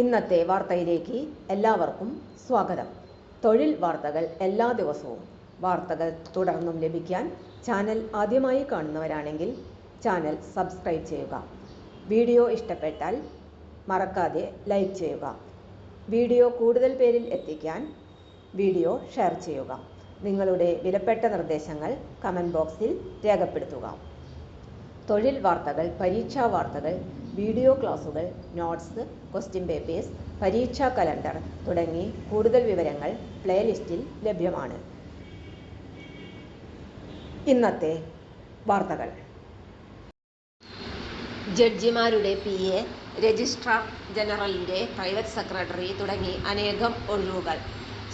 ഇന്നത്തെ വാർത്തയിലേക്ക് എല്ലാവർക്കും സ്വാഗതം. തൊഴിൽ വാർത്തകൾ എല്ലാ ദിവസവും വാർത്തകൾ തുടർന്നും ലഭിക്കാൻ ചാനൽ ആദ്യമായി കാണുന്നവരാണെങ്കിൽ ചാനൽ സബ്സ്ക്രൈബ് ചെയ്യുക. വീഡിയോ ഇഷ്ടപ്പെട്ടാൽ മറക്കാതെ ലൈക്ക് ചെയ്യുക. വീഡിയോ കൂടുതൽ പേരിൽ എത്തിക്കാൻ വീഡിയോ ഷെയർ ചെയ്യുക. നിങ്ങളുടെ വിലപ്പെട്ട നിർദ്ദേശങ്ങൾ കമൻറ്റ് ബോക്സിൽ രേഖപ്പെടുത്തുക. തൊഴിൽ വാർത്തകൾ, പരീക്ഷാ വാർത്തകൾ, വീഡിയോ ക്ലാസുകൾ, നോട്ട്സ്, ക്വസ്റ്റ്യൻ പേപ്പേഴ്സ്, പരീക്ഷാ കലണ്ടർ തുടങ്ങി കൂടുതൽ വിവരങ്ങൾ പ്ലേലിസ്റ്റിൽ ലഭ്യമാണ്. ഇന്നത്തെ വാർത്തകൾ: ജഡ്ജിമാരുടെ PA, രജിസ്ട്രാർ ജനറലിൻ്റെ പ്രൈവറ്റ് സെക്രട്ടറി തുടങ്ങി അനേകം ഒഴിവുകൾ.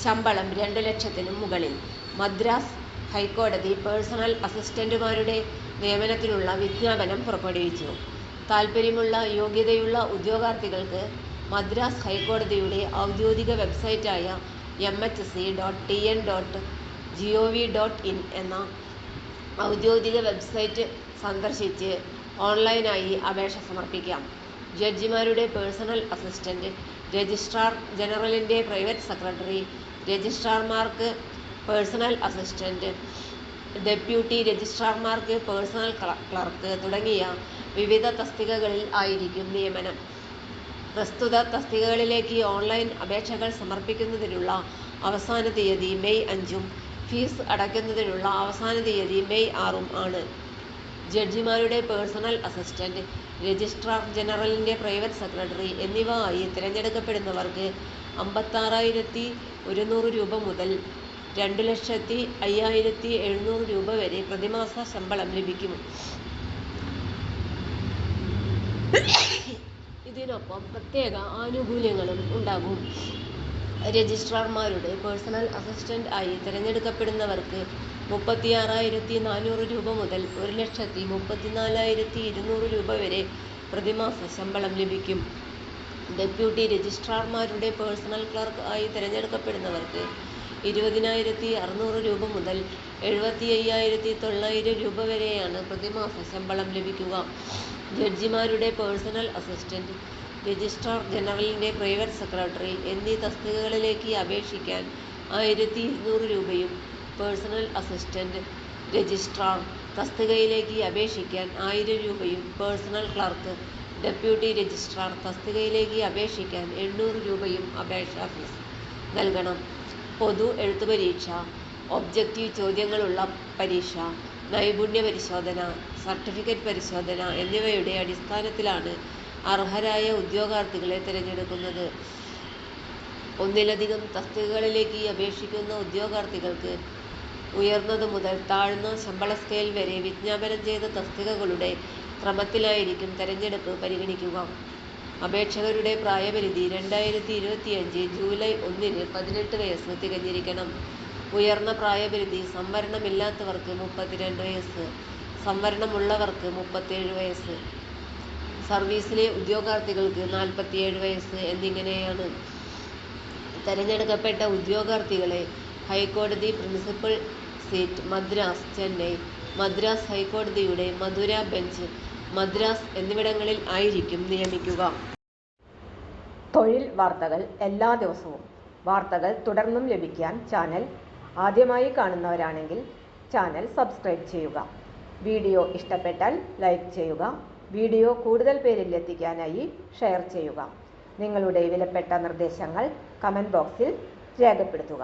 ശമ്പളം 2 ലക്ഷത്തിനും മുകളിൽ. മദ്രാസ് ഹൈക്കോടതി പേഴ്സണൽ അസിസ്റ്റന്റുമാരുടെ നിയമനത്തിനുള്ള വിജ്ഞാപനം പുറപ്പെടുവിച്ചു. താൽപ്പര്യമുള്ള യോഗ്യതയുള്ള ഉദ്യോഗാർത്ഥികൾക്ക് മദ്രാസ് ഹൈക്കോടതിയുടെ ഔദ്യോഗിക വെബ്സൈറ്റായ mhc.tn.gov.in എന്ന ഔദ്യോഗിക വെബ്സൈറ്റ് സന്ദർശിച്ച് ഓൺലൈനായി അപേക്ഷ സമർപ്പിക്കാം. ജഡ്ജിമാരുടെ പേഴ്സണൽ അസിസ്റ്റന്റ്, രജിസ്ട്രാർ ജനറലിൻ്റെ പ്രൈവറ്റ് സെക്രട്ടറി, രജിസ്ട്രാർമാർക്ക് പേഴ്സണൽ അസിസ്റ്റന്റ്, ഡെപ്യൂട്ടി രജിസ്ട്രാർമാർക്ക് പേഴ്സണൽ ക്ലർക്ക് തുടങ്ങിയ വിവിധ തസ്തികകളിൽ ആയിരിക്കും നിയമനം. പ്രസ്തുത തസ്തികകളിലേക്ക് ഓൺലൈൻ അപേക്ഷകൾ സമർപ്പിക്കുന്നതിനുള്ള അവസാന തീയതി മെയ് 5-ഉം ഫീസ് അടയ്ക്കുന്നതിനുള്ള അവസാന തീയതി മെയ് 6-ഉം ആണ്. ജഡ്ജിമാരുടെ പേഴ്സണൽ അസിസ്റ്റന്റ്, രജിസ്ട്രാർ ജനറലിൻ്റെ പ്രൈവറ്റ് സെക്രട്ടറി എന്നിവ ആയി തിരഞ്ഞെടുക്കപ്പെടുന്നവർക്ക് 56,100 രൂപ മുതൽ 2,05,700 രൂപ വരെ പ്രതിമാസ ശമ്പളം ലഭിക്കും. ഇതിനൊപ്പം പ്രത്യേക ആനുകൂല്യങ്ങളും ഉണ്ടാകും. രജിസ്ട്രാർമാരുടെ പേഴ്സണൽ അസിസ്റ്റന്റ് ആയി തിരഞ്ഞെടുക്കപ്പെടുന്നവർക്ക് 36,400 രൂപ മുതൽ 1,34,200 രൂപ വരെ പ്രതിമാസ ശമ്പളം ലഭിക്കും. ഡെപ്യൂട്ടി രജിസ്ട്രാർമാരുടെ പേഴ്സണൽ ക്ലർക്ക് ആയി തിരഞ്ഞെടുക്കപ്പെടുന്നവർക്ക് 20,600 രൂപ മുതൽ 75,900 രൂപ വരെയാണ് പ്രതിമാസ ശമ്പളം ലഭിക്കുക. ജഡ്ജിമാരുടെ പേഴ്സണൽ അസിസ്റ്റന്റ്, രജിസ്ട്രാർ ജനറലിൻ്റെ പ്രൈവറ്റ് സെക്രട്ടറി എന്നീ തസ്തികകളിലേക്ക് അപേക്ഷിക്കാൻ 1,200 രൂപയും, പേഴ്സണൽ അസിസ്റ്റന്റ്, രജിസ്ട്രാർ തസ്തികയിലേക്ക് അപേക്ഷിക്കാൻ 1,000 രൂപയും, പേഴ്സണൽ ക്ലർക്ക്, ഡെപ്യൂട്ടി രജിസ്ട്രാർ തസ്തികയിലേക്ക് അപേക്ഷിക്കാൻ 800 രൂപയും അപേക്ഷാ ഫീസ് നൽകണം. പൊതു എഴുത്തുപരീക്ഷ, ഒബ്ജക്റ്റീവ് ചോദ്യങ്ങളുള്ള പരീക്ഷ, നൈപുണ്യ പരിശോധന, സർട്ടിഫിക്കറ്റ് പരിശോധന എന്നിവയുടെ അടിസ്ഥാനത്തിലാണ് അർഹരായ ഉദ്യോഗാർത്ഥികളെ തിരഞ്ഞെടുക്കുന്നത്. ഒന്നിലധികം തസ്തികകളിലേക്ക് അപേക്ഷിക്കുന്ന ഉദ്യോഗാർത്ഥികൾക്ക് ഉയർന്നത് മുതൽ താഴ്ന്ന ശമ്പള സ്കെയിൽ വരെ വിജ്ഞാപനം ചെയ്ത തസ്തികകളുടെ ക്രമത്തിലായിരിക്കും തെരഞ്ഞെടുപ്പ് പരിഗണിക്കുക. അപേക്ഷകരുടെ പ്രായപരിധി 2025 ജൂലൈ 1-ന് 18 വയസ്സ് തികഞ്ഞിരിക്കണം. ഉയർന്ന പ്രായപരിധി സംവരണമില്ലാത്തവർക്ക് 32 വയസ്സ്, സംവരണമുള്ളവർക്ക് 37 വയസ്സ്, സർവീസിലെ ഉദ്യോഗാർത്ഥികൾക്ക് 47 വയസ്സ് എന്നിങ്ങനെയാണ്. തെരഞ്ഞെടുക്കപ്പെട്ട ഉദ്യോഗാർത്ഥികളെ ഹൈക്കോടതി പ്രിൻസിപ്പൽ സീറ്റ് മദ്രാസ്, ചെന്നൈ, മദ്രാസ് ഹൈക്കോടതിയുടെ മധുര ബെഞ്ച്, മദ്രാസ് എന്നിവിടങ്ങളിൽ ആയിരിക്കും നിയമിക്കുക. തൊഴിൽ വാർത്തകൾ എല്ലാ ദിവസവും വാർത്തകൾ തുടർന്നും ലഭിക്കാൻ ചാനൽ ആദ്യമായി കാണുന്നവരാണെങ്കിൽ ചാനൽ സബ്സ്ക്രൈബ് ചെയ്യുക. വീഡിയോ ഇഷ്ടപ്പെട്ടാൽ ലൈക്ക് ചെയ്യുക. വീഡിയോ കൂടുതൽ പേരിൽ എത്തിക്കാനായി ഷെയർ ചെയ്യുക. നിങ്ങളുടെ വിലപ്പെട്ട നിർദ്ദേശങ്ങൾ കമൻറ്റ് ബോക്സിൽ രേഖപ്പെടുത്തുക.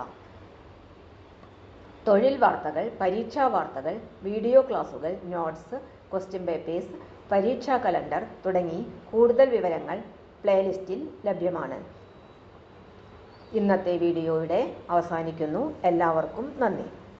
തൊഴിൽ വാർത്തകൾ, പരീക്ഷാ വാർത്തകൾ, വീഡിയോ ക്ലാസുകൾ, നോട്ട്സ്, ക്വസ്റ്റ്യൻ പേപ്പേഴ്സ്, പരീക്ഷാ കലണ്ടർ തുടങ്ങി കൂടുതൽ വിവരങ്ങൾ പ്ലേലിസ്റ്റിൽ ലഭ്യമാണ്. ഇന്നത്തെ വീഡിയോയുടെ അവസാനിക്കുന്നു. എല്ലാവർക്കും നന്ദി.